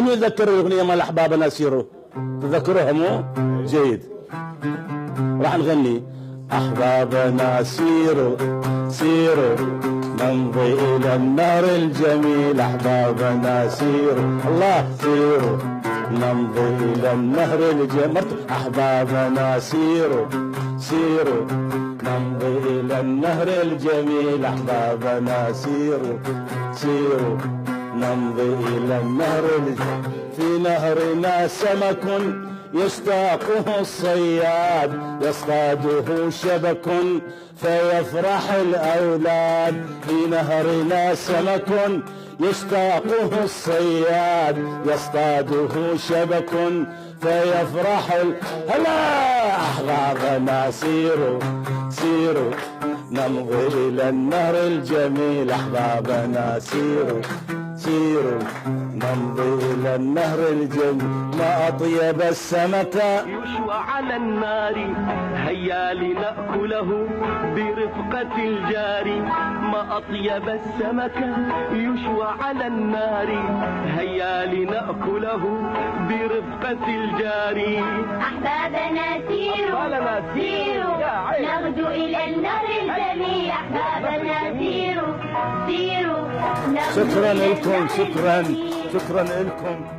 من يتذكر الأغنية مال أحبابنا سيروا؟ تذكروها مو؟ جيد. راح نغني أحبابنا سيروا سيروا نمضي إلى النهر الجميل. أحبابنا سيروا الله سيروا نمضي إلى النهر الجميل. أحبابنا سيروا سيروا نمضي إلى النهر الجميل. أحبابنا سيروا سيروا نمضي إلى النهر الجميل. في نهرنا سمك يشتاقه الصياد يصطاده شبك فيفرح الأولاد. في نهرنا سمك يشتاقه الصياد يصطاده شبك فيفرح هلا. أحبابنا سيروا سيروا نمضي إلى النهر الجميل. أحبابنا سيروا سيروا نمضي إلى النهر الجميل. ما أطيب السمك يشوى على النار هيا لنأكله برفقة الجار. ما أطيب السمك يشوى على النار هيا لنأكله برفقة الجار. أحبابنا سيروا سيروا نغدو إلى النهر الجميل. أحبابنا سيروا سيروا. شكرا لكم شكرا لكم.